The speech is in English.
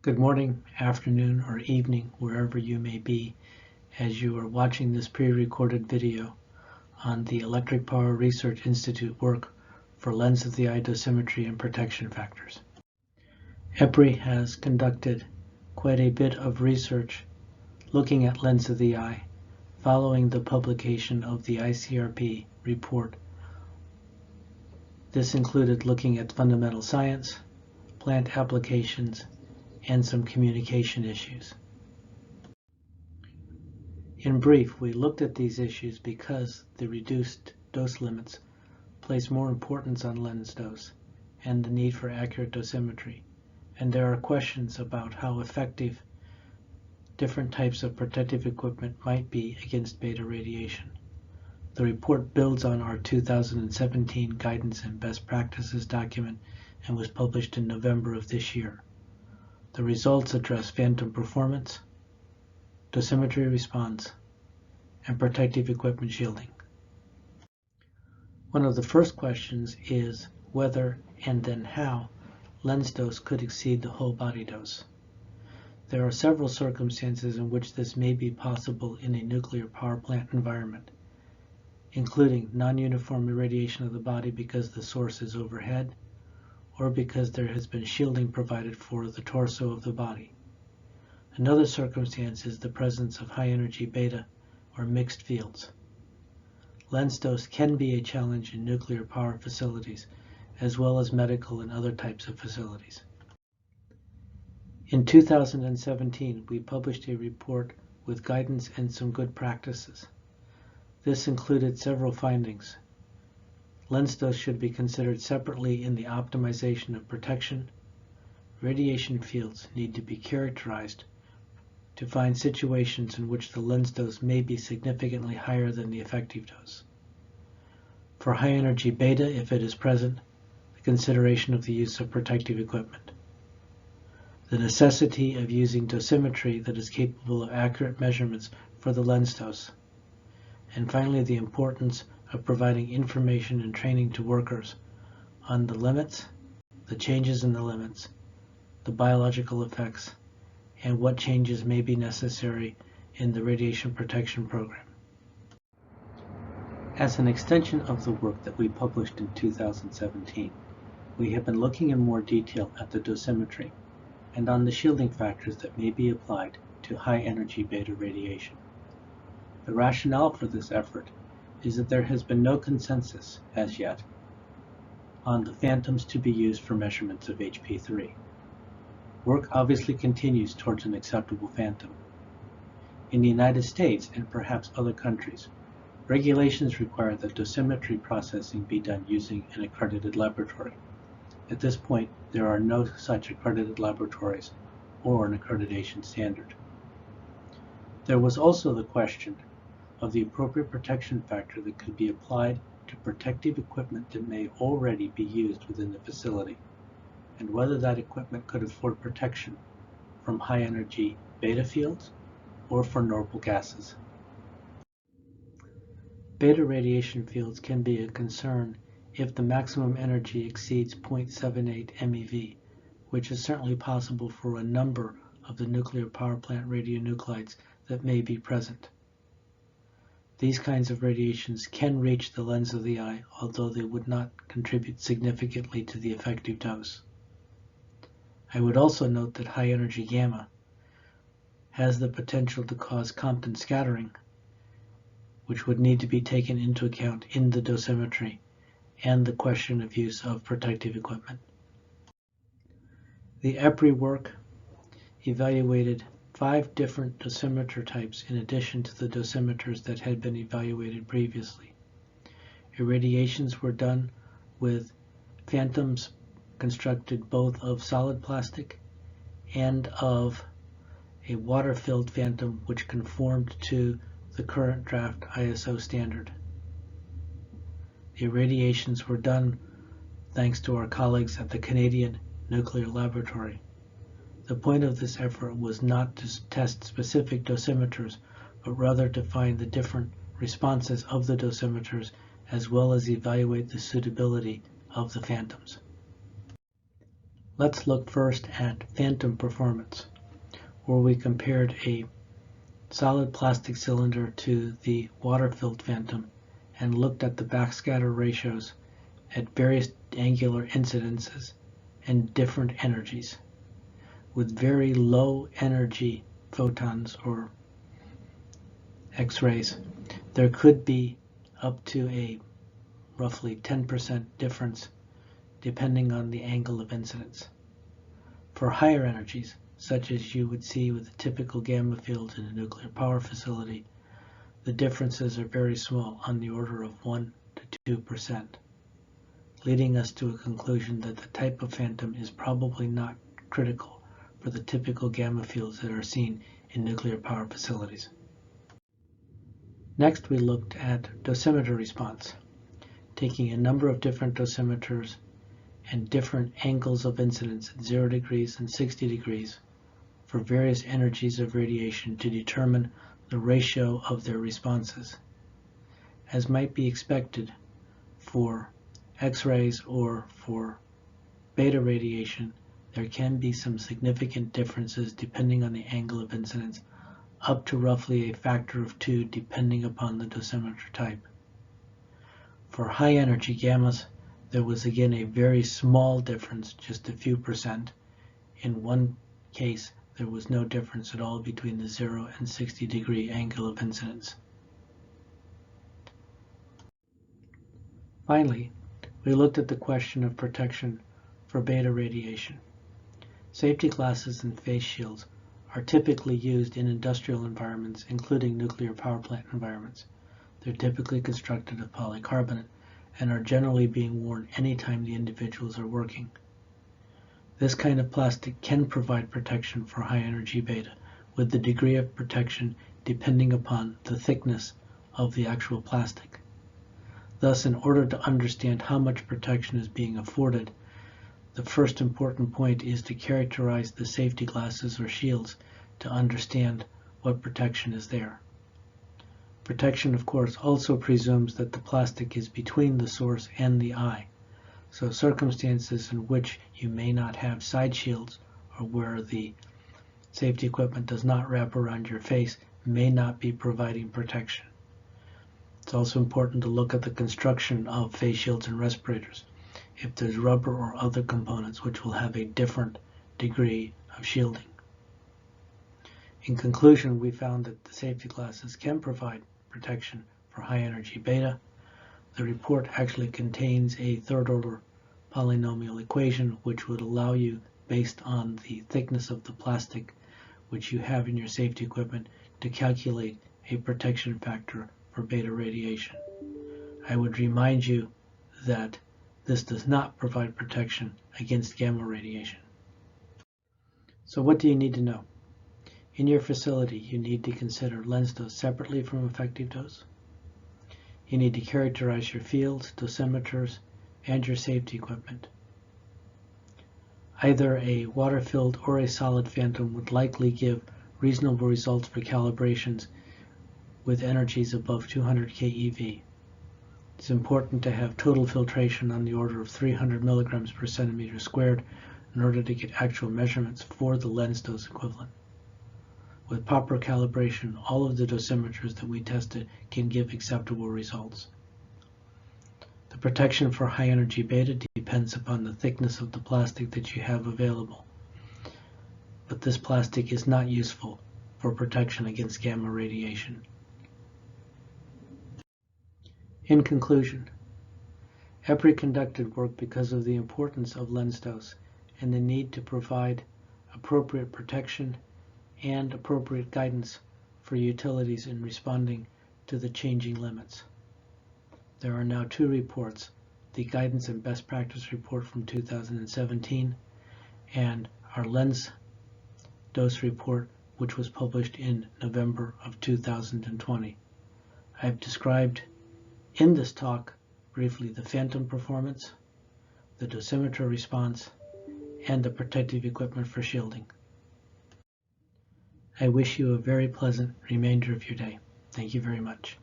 Good morning, afternoon, or evening, wherever you may be, as you are watching this pre-recorded video on the Electric Power Research Institute work for lens of the eye dosimetry and protection factors. EPRI has conducted quite a bit of research looking at lens of the eye following the publication of the ICRP report. This included looking at fundamental science, plant applications, and some communication issues. In brief, we looked at these issues because the reduced dose limits place more importance on lens dose and the need for accurate dosimetry, and there are questions about how effective different types of protective equipment might be against beta radiation. The report builds on our 2017 Guidance and Best Practices document and was published in November of this year. The results address phantom performance, dosimetry response, and protective equipment shielding. One of the first questions is whether and then how lens dose could exceed the whole body dose. There are several circumstances in which this may be possible in a nuclear power plant environment, including non-uniform irradiation of the body because the source is overhead, or because there has been shielding provided for the torso of the body. Another circumstance is the presence of high-energy beta or mixed fields. Lens dose can be a challenge in nuclear power facilities, as well as medical and other types of facilities. In 2017, we published a report with guidance and some good practices. This included several findings. Lens dose should be considered separately in the optimization of protection. Radiation fields need to be characterized to find situations in which the lens dose may be significantly higher than the effective dose. For high energy beta, if it is present, the consideration of the use of protective equipment. The necessity of using dosimetry that is capable of accurate measurements for the lens dose. And finally, the importance of providing information and training to workers on the limits, the changes in the limits, the biological effects, and what changes may be necessary in the radiation protection program. As an extension of the work that we published in 2017, we have been looking in more detail at the dosimetry and on the shielding factors that may be applied to high energy beta radiation. The rationale for this effort is that there has been no consensus, as yet, on the phantoms to be used for measurements of HP3. Work obviously continues towards an acceptable phantom. In the United States, and perhaps other countries, regulations require that dosimetry processing be done using an accredited laboratory. At this point, there are no such accredited laboratories or an accreditation standard. There was also the question of the appropriate protection factor that could be applied to protective equipment that may already be used within the facility, and whether that equipment could afford protection from high energy beta fields or for noble gases. Beta radiation fields can be a concern if the maximum energy exceeds 0.78 MeV, which is certainly possible for a number of the nuclear power plant radionuclides that may be present. These kinds of radiations can reach the lens of the eye, although they would not contribute significantly to the effective dose. I would also note that high energy gamma has the potential to cause Compton scattering, which would need to be taken into account in the dosimetry and the question of use of protective equipment. The EPRI work evaluated 5 different dosimeter types in addition to the dosimeters that had been evaluated previously. Irradiations were done with phantoms constructed both of solid plastic and of a water-filled phantom which conformed to the current draft ISO standard. The irradiations were done thanks to our colleagues at the Canadian Nuclear Laboratory. The point of this effort was not to test specific dosimeters, but rather to find the different responses of the dosimeters as well as evaluate the suitability of the phantoms. Let's look first at phantom performance, where we compared a solid plastic cylinder to the water-filled phantom and looked at the backscatter ratios at various angular incidences and different energies. With very low energy photons or X-rays, there could be up to a roughly 10% difference depending on the angle of incidence. For higher energies, such as you would see with a typical gamma field in a nuclear power facility, the differences are very small, on the order of 1 to 2%, leading us to a conclusion that the type of phantom is probably not critical for the typical gamma fields that are seen in nuclear power facilities. Next, we looked at dosimeter response, taking a number of different dosimeters and different angles of incidence at 0 degrees and 60 degrees for various energies of radiation to determine the ratio of their responses. As might be expected for X-rays or for beta radiation, there can be some significant differences depending on the angle of incidence, up to roughly a factor of 2 depending upon the dosimeter type. For high energy gammas, there was again a very small difference, just a few percent. In one case, there was no difference at all between the 0 and 60 degree angle of incidence. Finally, we looked at the question of protection for beta radiation. Safety glasses and face shields are typically used in industrial environments, including nuclear power plant environments. They're typically constructed of polycarbonate and are generally being worn anytime the individuals are working. This kind of plastic can provide protection for high energy beta, with the degree of protection depending upon the thickness of the actual plastic. Thus, in order to understand how much protection is being afforded, the first important point is to characterize the safety glasses or shields to understand what protection is there. Protection, of course, also presumes that the plastic is between the source and the eye. So circumstances in which you may not have side shields or where the safety equipment does not wrap around your face may not be providing protection. It's also important to look at the construction of face shields and respirators, if there's rubber or other components which will have a different degree of shielding. In conclusion, we found that the safety glasses can provide protection for high energy beta. The report actually contains a third order polynomial equation which would allow you, based on the thickness of the plastic which you have in your safety equipment, to calculate a protection factor for beta radiation. I would remind you that this does not provide protection against gamma radiation. So what do you need to know? In your facility, you need to consider lens dose separately from effective dose. You need to characterize your fields, dosimeters, and your safety equipment. Either a water-filled or a solid phantom would likely give reasonable results for calibrations with energies above 200 keV. It's important to have total filtration on the order of 300 milligrams per centimeter squared in order to get actual measurements for the lens dose equivalent. With proper calibration, all of the dosimeters that we tested can give acceptable results. The protection for high energy beta depends upon the thickness of the plastic that you have available, but this plastic is not useful for protection against gamma radiation. In conclusion, EPRI conducted work because of the importance of lens dose and the need to provide appropriate protection and appropriate guidance for utilities in responding to the changing limits. There are now 2 reports, the Guidance and Best Practice Report from 2017 and our Lens Dose Report, which was published in November of 2020. I've described in this talk briefly the phantom performance, the dosimeter response, and the protective equipment for shielding. I wish you a very pleasant remainder of your day. Thank you very much.